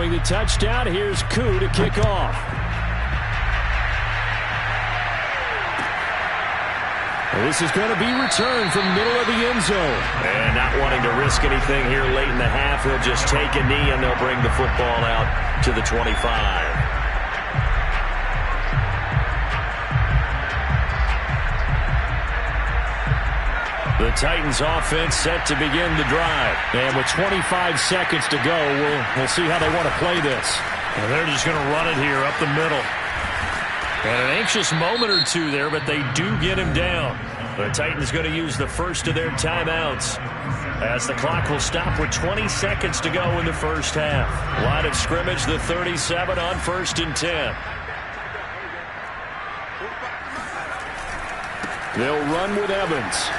Following the touchdown, here's Koo to kick off. This is going to be returned from middle of the end zone. And not wanting to risk anything here late in the half, he'll just take a knee and they'll bring the football out to the 25. The Titans offense set to begin the drive. And with 25 seconds to go, we'll see how they want to play this. And they're just going to run it here up the middle. And an anxious moment or two there, but they do get him down. The Titans going to use the first of their timeouts as the clock will stop with 20 seconds to go in the first half. Line of scrimmage, the 37 on 1st and 10. They'll run with Evans.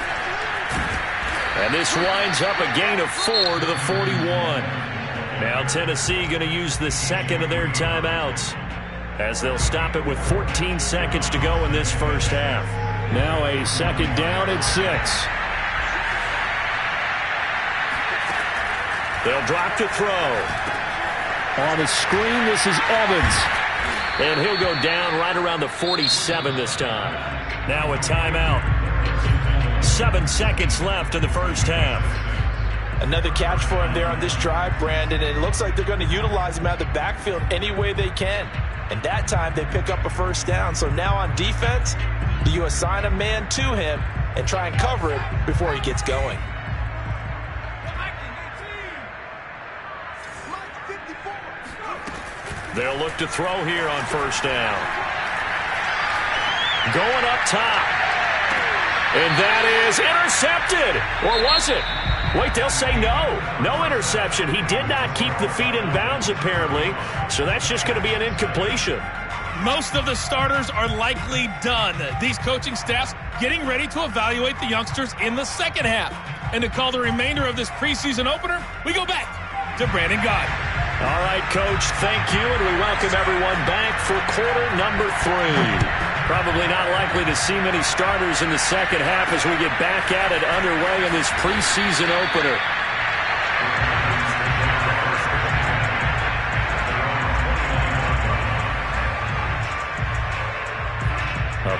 And this winds up a gain of 4 to the 41. Now Tennessee going to use the second of their timeouts as they'll stop it with 14 seconds to go in this first half. Now a second down and 6. They'll drop to throw. On the screen, this is Evans. And he'll go down right around the 47 this time. Now a timeout. 7 seconds left in the first half. Another catch for him there on this drive, Brandon. And it looks like they're going to utilize him out of the backfield any way they can. And that time they pick up a first down. So now on defense, do you assign a man to him and try and cover it before he gets going? They'll look to throw here on first down. Going up top. And that is intercepted. Or was it? Wait, they'll say no. No interception. He did not keep the feet in bounds, apparently. So that's just going to be an incompletion. Most of the starters are likely done. These coaching staffs getting ready to evaluate the youngsters in the second half. And to call the remainder of this preseason opener, we go back to Brandon Gaudin. All right, Coach, thank you, and we welcome everyone back for quarter number 3. Probably not likely to see many starters in the second half as we get back at it underway in this preseason opener.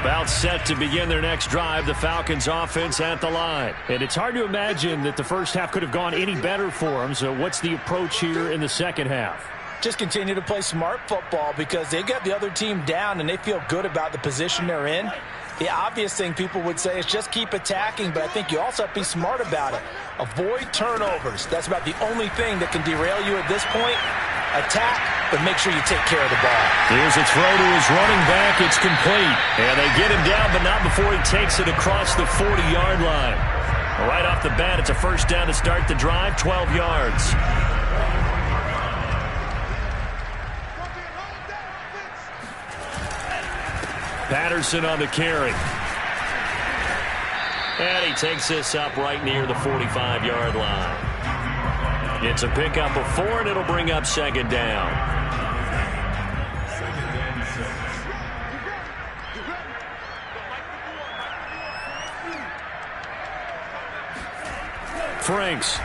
About set to begin their next drive, the Falcons offense at the line. And it's hard to imagine that the first half could have gone any better for them. So what's the approach here in the second half? Just continue to play smart football because they got the other team down and they feel good about the position they're in. The obvious thing people would say is just keep attacking, but I think you also have to be smart about it. Avoid turnovers. That's about the only thing that can derail you at this point. Attack, but make sure you take care of the ball. Here's a throw to his running back. It's complete. And they get him down, but not before he takes it across the 40-yard line. Right off the bat, it's a first down to start the drive, 12 yards. Patterson on the carry. And he takes this up right near the 45-yard line. It's a pickup of 4, and it'll bring up second down. Franks.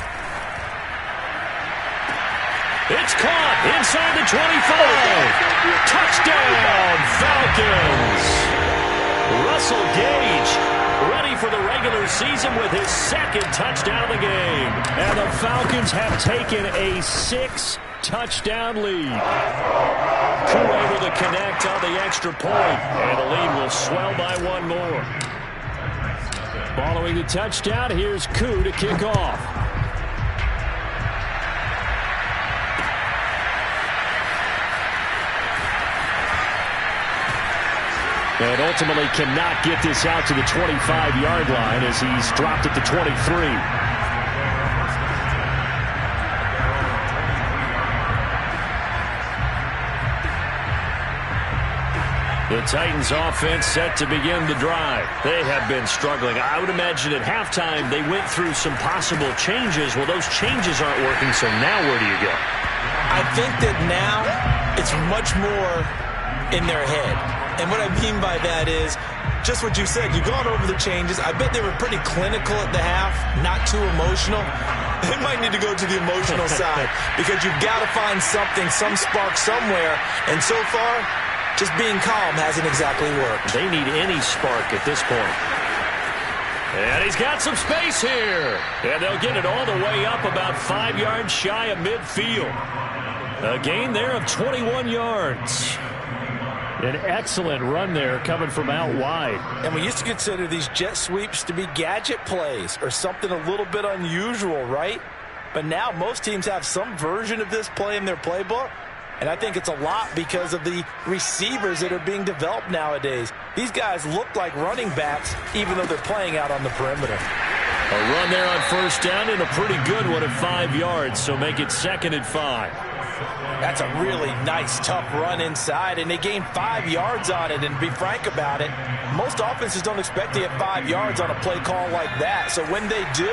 It's caught inside the 25. Touchdown, Falcons. Russell Gage ready for the regular season with his second touchdown of the game. And the Falcons have taken a 6-touchdown lead. Koo able to connect on the extra point, and the lead will swell by 1 more. Following the touchdown, here's Koo to kick off. And ultimately cannot get this out to the 25-yard line as he's dropped at the 23. The Titans offense set to begin the drive. They have been struggling. I would imagine at halftime they went through some possible changes. Well, those changes aren't working, so now where do you go? I think that now it's much more in their head. And what I mean by that is just what you said. You've gone over the changes. I bet they were pretty clinical at the half, not too emotional. they might need to go to the emotional side because you've got to find something, some spark somewhere. And so far, just being calm hasn't exactly worked. They need any spark at this point. And he's got some space here. And they'll get it all the way up about 5 yards shy of midfield. A gain there of 21 yards. An excellent run there coming from out wide. And we used to consider these jet sweeps to be gadget plays or something a little bit unusual, right? But now most teams have some version of this play in their playbook. And I think it's a lot because of the receivers that are being developed nowadays. These guys look like running backs even though they're playing out on the perimeter. A run there on first down and a pretty good one at 5 yards, so make it 2nd and 5. That's a really nice, tough run inside, and they gained 5 yards on it. And to be frank about it, most offenses don't expect to get 5 yards on a play call like that. So when they do,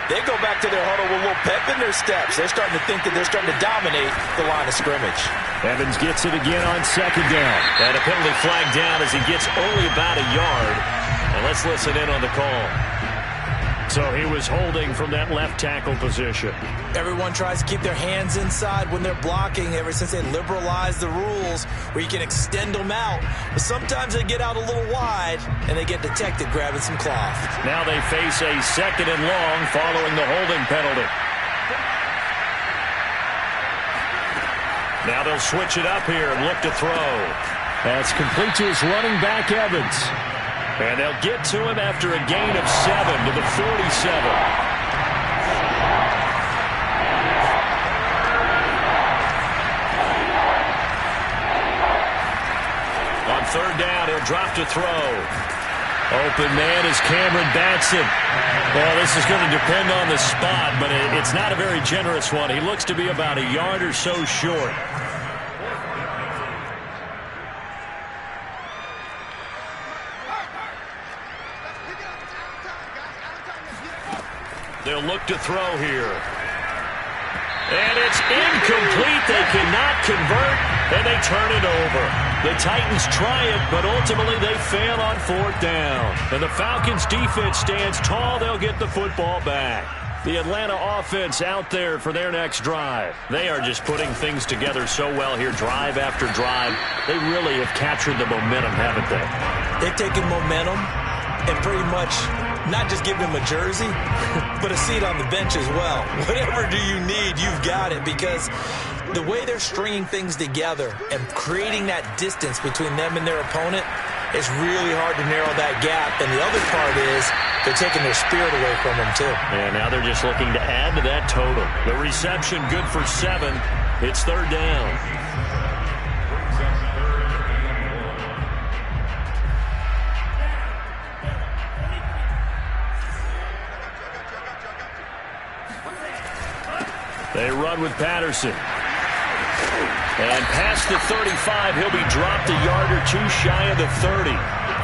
they go back to their huddle with a little pep in their steps. They're starting to think that they're starting to dominate the line of scrimmage. Evans gets it again on 2nd down. And a penalty flag down as he gets only about a yard. And let's listen in on the call. So he was holding from that left tackle position. Everyone tries to keep their hands inside when they're blocking ever since they liberalized the rules where you can extend them out. But sometimes they get out a little wide and they get detected grabbing some cloth. Now they face a 2nd and long following the holding penalty. Now they'll switch it up here and look to throw. That's complete to his running back, Evans. And they'll get to him after a gain of 7 to the 47. On 3rd down, he'll drop to throw. Open man is Cameron Batson. Well, this is going to depend on the spot, but it's not a very generous one. He looks to be about a yard or so short. They'll look to throw here. And it's incomplete. They cannot convert, and they turn it over. The Titans try it, but ultimately they fail on 4th down. And the Falcons' defense stands tall. They'll get the football back. The Atlanta offense out there for their next drive. They are just putting things together so well here, drive after drive. They really have captured the momentum, haven't they? They've taken momentum and pretty much not just give them a jersey, but a seat on the bench as well. Whatever do you need, you've got it, because the way they're stringing things together and creating that distance between them and their opponent, it's really hard to narrow that gap. And the other part is they're taking their spirit away from them, too. And now they're just looking to add to that total. The reception good for 7. It's 3rd down. They run with Patterson. And past the 35, he'll be dropped a yard or two shy of the 30.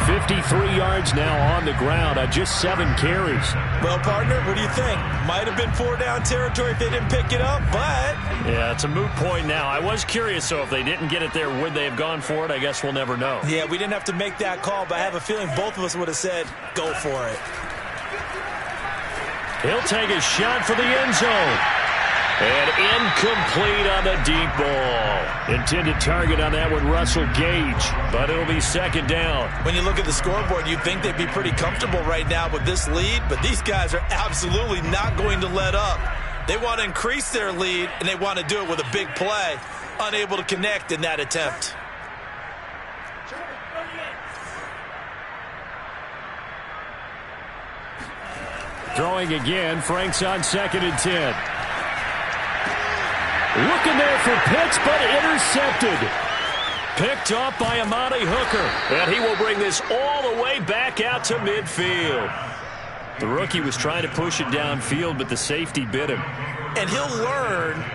53 yards now on the ground on just 7 carries. Well, partner, what do you think? Might have been 4-down territory if they didn't pick it up, but... Yeah, it's a moot point now. I was curious, so if they didn't get it there, would they have gone for it? I guess we'll never know. Yeah, we didn't have to make that call, but I have a feeling both of us would have said, go for it. He'll take a shot for the end zone. And incomplete on the deep ball. Intended target on that one, Russell Gage. But it'll be 2nd down. When you look at the scoreboard, you'd think they'd be pretty comfortable right now with this lead, but these guys are absolutely not going to let up. They want to increase their lead, and they want to do it with a big play. Unable to connect in that attempt. Throwing again, Frank's on 2nd and 10. Looking there for Pitts, but intercepted. Picked up by Amani Hooker. And he will bring this all the way back out to midfield. The rookie was trying to push it downfield, but the safety bit him. And he'll learn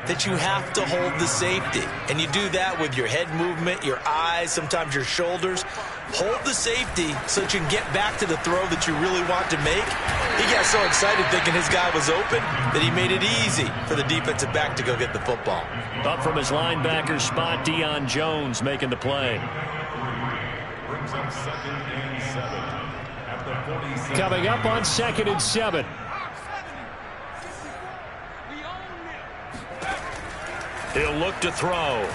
that you have to hold the safety. And you do that with your head movement, your eyes, sometimes your shoulders. Hold the safety so that you can get back to the throw that you really want to make. He got so excited thinking his guy was open that he made it easy for the defensive back to go get the football. Up from his linebacker spot, Deion Jones making the play. Brings up 2nd and 7 at the 47. Coming up on 2nd and 7. He'll look to throw.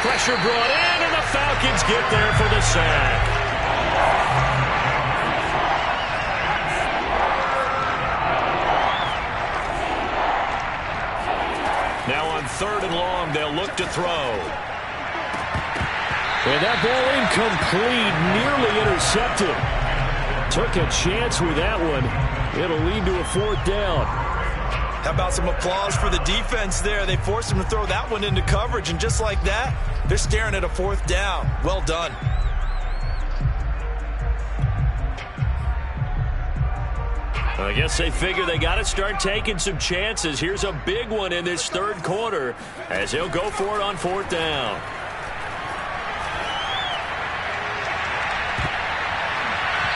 Pressure brought in, and the Falcons get there for the sack. Now on 3rd and long, they'll look to throw. And that ball incomplete, nearly intercepted. Took a chance with that one. It'll lead to a 4th down. How about some applause for the defense there? They forced him to throw that one into coverage, and just like that, they're staring at a 4th down. Well done. I guess they figure they got to start taking some chances. Here's a big one in this 3rd quarter as he'll go for it on 4th down.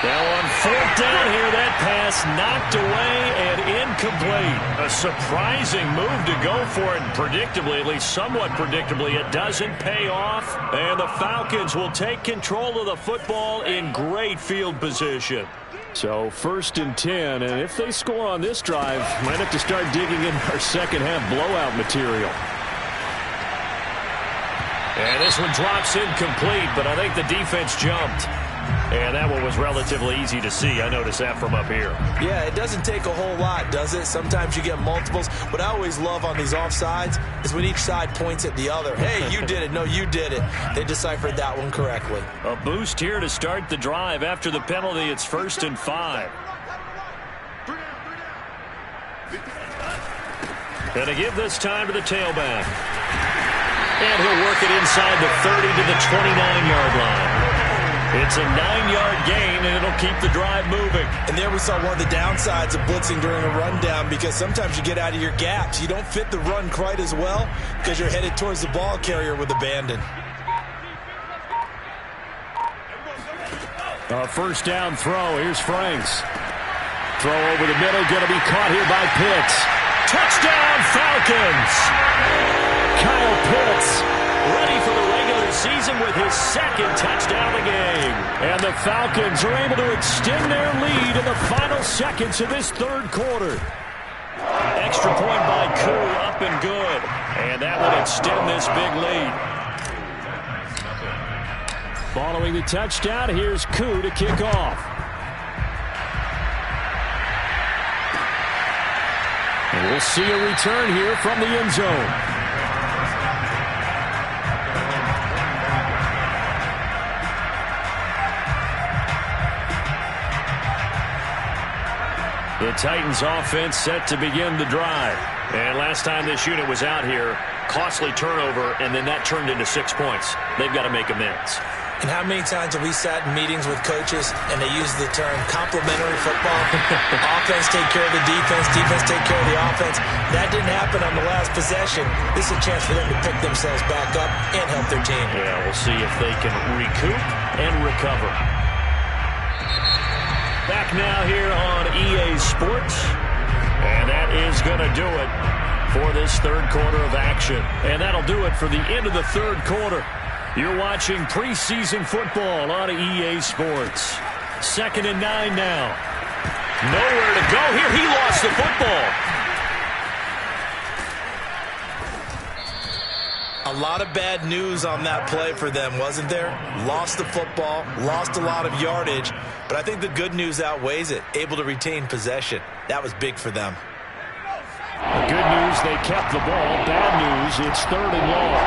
Now on 4th down here, that pass knocked away and incomplete. A surprising move to go for it, and predictably, at least somewhat predictably, it doesn't pay off. And the Falcons will take control of the football in great field position. So 1st and 10, and if they score on this drive, might have to start digging in our second-half blowout material. And this one drops incomplete, but I think the defense jumped. And that one was relatively easy to see. I noticed that from up here. Yeah, it doesn't take a whole lot, does it? Sometimes you get multiples. What I always love on these offsides is when each side points at the other. Hey, you did it. No, you did it. They deciphered that one correctly. A boost here to start the drive. After the penalty, it's 1st and 5. And to give this time to the tailback. And he'll work it inside the 30 to the 29-yard line. It's a 9-yard gain, and it'll keep the drive moving. And there we saw one of the downsides of blitzing during a rundown, because sometimes you get out of your gaps. You don't fit the run quite as well because you're headed towards the ball carrier with abandon. A 1st down throw. Here's Franks. Throw over the middle, going to be caught here by Pitts. Touchdown, Falcons! Kyle Pitts, ready for the regular season with his 2nd touchdown of the game. And the Falcons are able to extend their lead in the final seconds of this 3rd quarter. Extra point by Koo, up and good. And that would extend this big lead. Following the touchdown, here's Koo to kick off. And we'll see a return here from the end zone. The Titans offense set to begin the drive. And last time this unit was out here, costly turnover, and then that turned into 6 points. They've got to make amends. And how many times have we sat in meetings with coaches and they use the term complementary football? Offense take care of the defense, defense take care of the offense. That didn't happen on the last possession. This is a chance for them to pick themselves back up and help their team. Yeah, we'll see if they can recoup and recover. Back now here on EA Sports. And that is going to do it for this 3rd quarter of action. And that'll do it for the end of the 3rd quarter. You're watching preseason football on EA Sports. 2nd and 9 now. Nowhere to go here. He lost the football. A lot of bad news on that play for them, wasn't there? Lost the football, lost a lot of yardage, but I think the good news outweighs it. Able to retain possession. That was big for them. The good news, they kept the ball. Bad news, it's 3rd and long.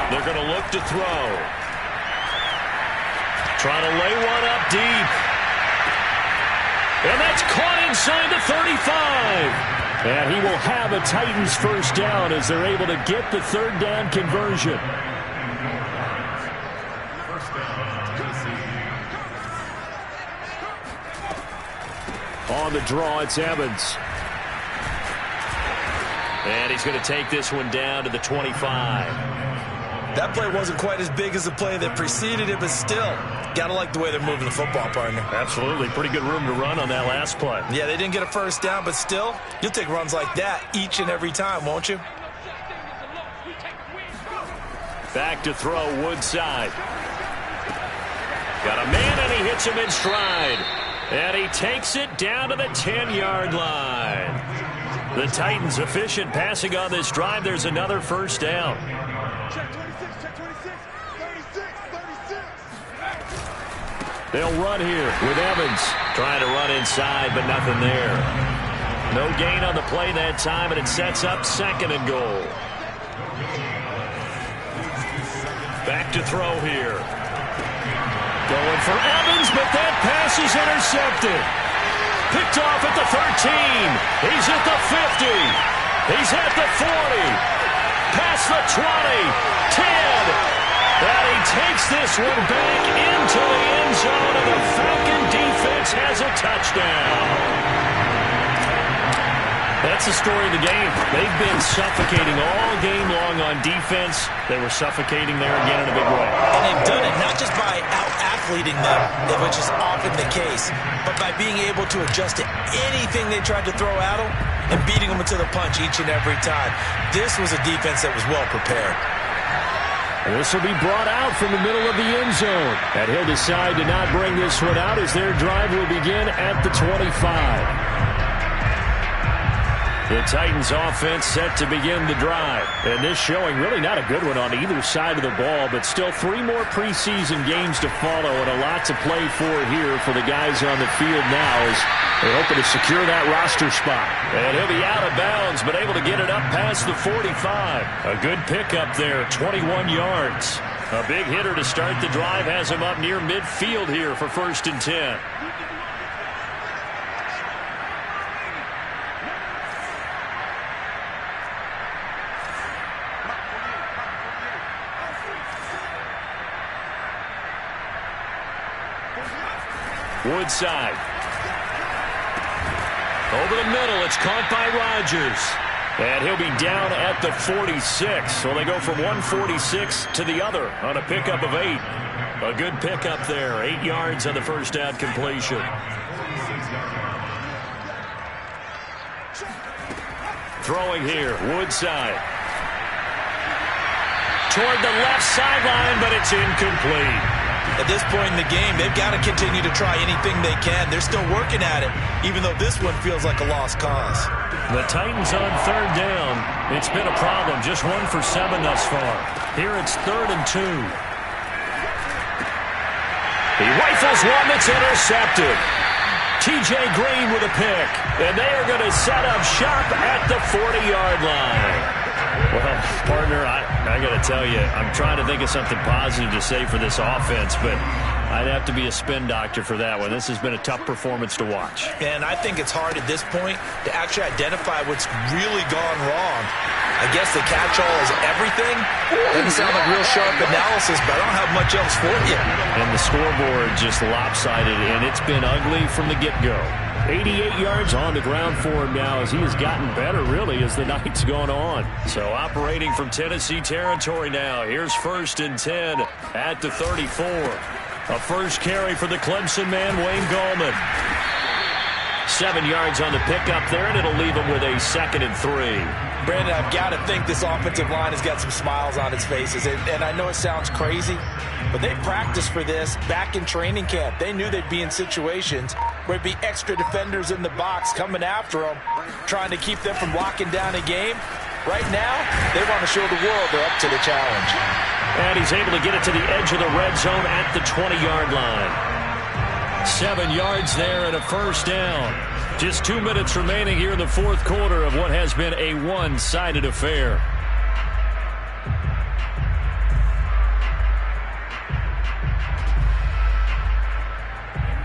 They're going to look to throw. Trying to lay one up deep. And that's caught inside the 35. And he will have a Titans 1st down as they're able to get the 3rd down conversion. On the draw, it's Evans. And he's going to take this one down to the 25. That play wasn't quite as big as the play that preceded it, but still, got to like the way they're moving the football, partner. Absolutely. Pretty good room to run on that last play. Yeah, they didn't get a 1st down, but still, you'll take runs like that each and every time, won't you? Back to throw, Woodside. Got a man, and he hits him in stride. And he takes it down to the 10-yard line. The Titans efficient passing on this drive. There's another first down. Check 26, check 26. 36. They'll run here with Evans. Trying to run inside, but nothing there. No gain on the play that time, and it sets up 2nd and goal. Back to throw here. Going for Evans, but that pass is intercepted. Picked off at the 13. He's at the 50. He's at the 40. Past the 20. 10. And he takes this one back into the end zone, and the Falcon defense has a touchdown. That's the story of the game. They've been suffocating all game long on defense. They were suffocating there again in a big way. And they've done it not just by out-athleting them, which is often the case, but by being able to adjust to anything they tried to throw at them and beating them to the punch each and every time. This was a defense that was well prepared. This will be brought out from the middle of the end zone. And he'll decide to not bring this one out as their drive will begin at the 25. The Titans offense set to begin the drive. And this showing really not a good one on either side of the ball, but still 3 more preseason games to follow and a lot to play for here for the guys on the field now as they're hoping to secure that roster spot. And he'll be out of bounds, but able to get it up past the 45. A good pickup there, 21 yards. A big hitter to start the drive has him up near midfield here for 1st and 10. Woodside. Over the middle, it's caught by Rodgers. And he'll be down at the 46. So they go from 146 to the other on a pickup of 8. A good pickup there. 8 yards on the first down completion. Throwing here, Woodside. Toward the left sideline, but it's incomplete. At this point in the game, they've got to continue to try anything they can. They're still working at it, even though this one feels like a lost cause. The Titans on 3rd down. It's been a problem. Just 1 for 7 thus far. Here it's 3rd and 2. He rifles one that's intercepted. T.J. Green with a pick. And they are going to set up shop at the 40-yard line. Well, partner, I got to tell you, I'm trying to think of something positive to say for this offense, but I'd have to be a spin doctor for that one. This has been a tough performance to watch. And I think it's hard at this point to actually identify what's really gone wrong. I guess the catch-all is everything. Doesn't sound like real sharp analysis, but I don't have much else for you. And the scoreboard just lopsided, and it's been ugly from the get-go. 88 yards on the ground for him now as he has gotten better, really, as the night's gone on. So operating from Tennessee territory now. Here's 1st and 10 at the 34. A first carry for the Clemson man, Wayne Gallman. 7 yards on the pickup there, and it'll leave him with a 2nd and 3. Brandon, I've got to think this offensive line has got some smiles on its faces. And I know it sounds crazy, but they practiced for this back in training camp. They knew they'd be in situations where it'd be extra defenders in the box coming after them, trying to keep them from locking down a game. Right now, they want to show the world they're up to the challenge. And he's able to get it to the edge of the red zone at the 20-yard line. 7 yards there and a first down. Just 2 minutes remaining here in the 4th quarter of what has been a one-sided affair.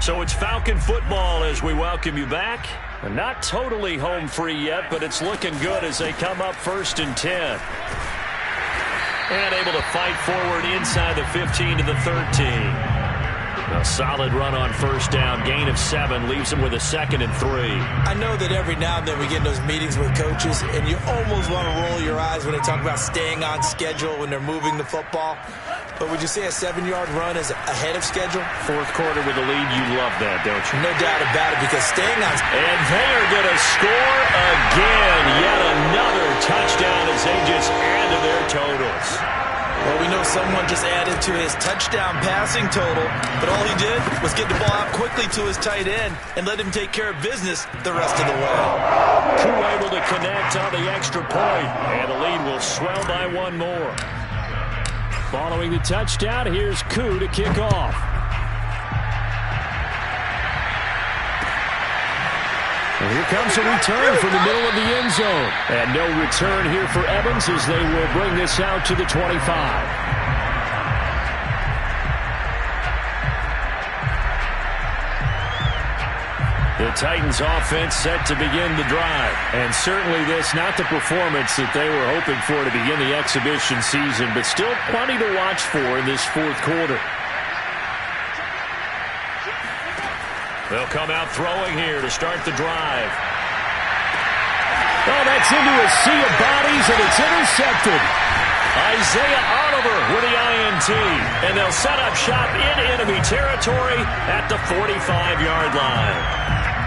So it's Falcon football as we welcome you back. Not totally home free yet, but it's looking good as they come up 1st and 10. And able to fight forward inside the 15 to the 13. A solid run on first down, gain of 7, leaves them with a 2nd and 3. I know that every now and then we get in those meetings with coaches, and you almost want to roll your eyes when they talk about staying on schedule when they're moving the football. But would you say a 7-yard run is ahead of schedule? 4th quarter with a lead, you love that, don't you? No doubt about it, because staying on... And they are going to score again. Yet another touchdown as they just add to their totals. Well, we know someone just added to his touchdown passing total, but all he did was get the ball out quickly to his tight end and let him take care of business the rest of the way. Koo able to connect on the extra point, and the lead will swell by one more. Following the touchdown, here's Koo to kick off. And here comes a return from the middle of the end zone. And no return here for Evans as they will bring this out to the 25. The Titans offense set to begin the drive. And certainly this, not the performance that they were hoping for to begin the exhibition season, but still plenty to watch for in this fourth quarter. They'll come out throwing here to start the drive. Oh, that's into a sea of bodies, and it's intercepted. Isaiah Oliver with the INT. And they'll set up shop in enemy territory at the 45-yard line.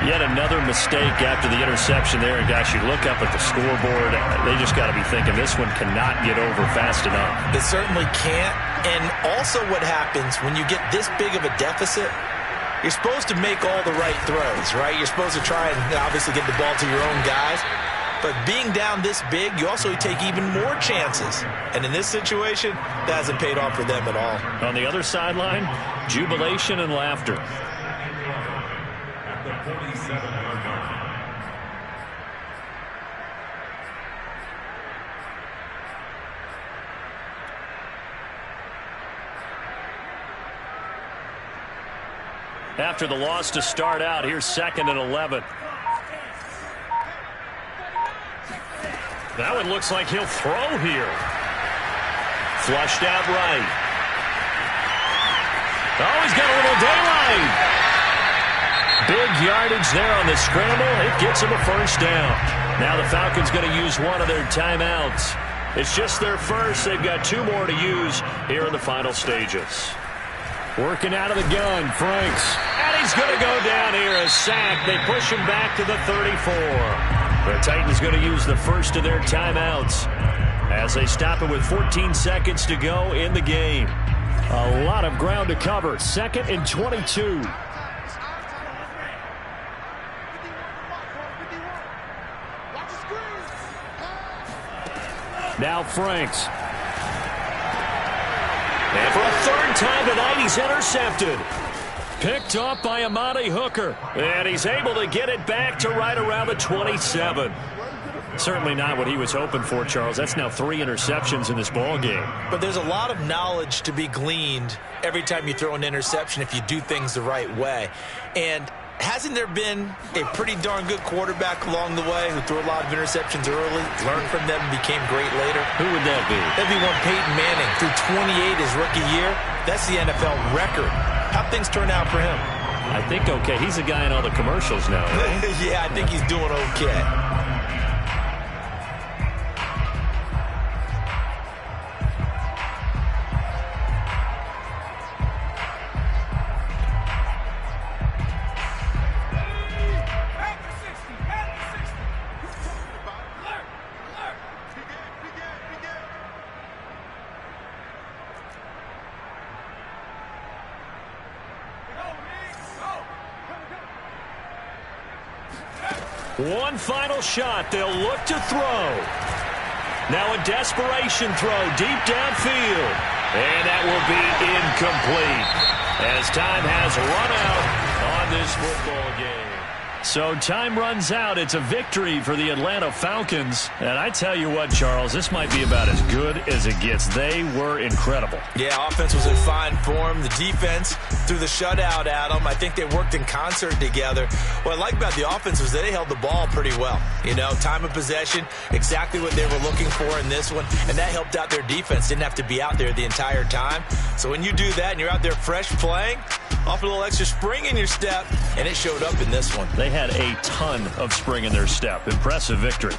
Yet another mistake after the interception there. And, gosh, you look up at the scoreboard, they just got to be thinking this one cannot get over fast enough. It certainly can't. And also what happens when you get this big of a deficit, you're supposed to make all the right throws, right? You're supposed to try and obviously get the ball to your own guys. But being down this big, you also take even more chances. And in this situation, that hasn't paid off for them at all. On the other sideline, jubilation and laughter. At the 47-yard line. After the loss to start out, here's 2nd and 11. That one looks like he'll throw here. Flushed out right. Oh, he's got a little daylight. Big yardage there on the scramble. It gets him a first down. Now the Falcons going to use one of their timeouts. It's just their first. They've got 2 more to use here in the final stages. Working out of the gun, Franks. And he's going to go down here, a sack. They push him back to the 34. The Titans going to use the first of their timeouts as they stop it with 14 seconds to go in the game. A lot of ground to cover. 2nd and 22. Now Franks. And for a 3rd time tonight, he's intercepted. Picked off by Amani Hooker. And he's able to get it back to right around the 27. Certainly not what he was hoping for, Charles. That's now 3 interceptions in this ball game. But there's a lot of knowledge to be gleaned every time you throw an interception if you do things the right way. And hasn't there been a pretty darn good quarterback along the way who threw a lot of interceptions early, learned from them, and became great later? Who would that be? That'd be one Peyton Manning. Threw 28 his rookie year. That's the NFL record. How'd things turn out for him? I think okay. He's a guy in all the commercials now. Yeah, I think he's doing okay. One final shot. They'll look to throw. Now a desperation throw deep downfield. And that will be incomplete as time has run out on this football game. So time runs out. It's a victory for the Atlanta Falcons. And I tell you what, Charles, this might be about as good as it gets. They were incredible. Yeah, offense was in fine form. The defense threw the shutout at them. I think they worked in concert together. What I like about the offense was they held the ball pretty well. You know, time of possession, exactly what they were looking for in this one. And that helped out their defense. Didn't have to be out there the entire time. So when you do that and you're out there fresh playing, off a little extra spring in your step, and it showed up in this one. They had a ton of spring in their step. Impressive victory.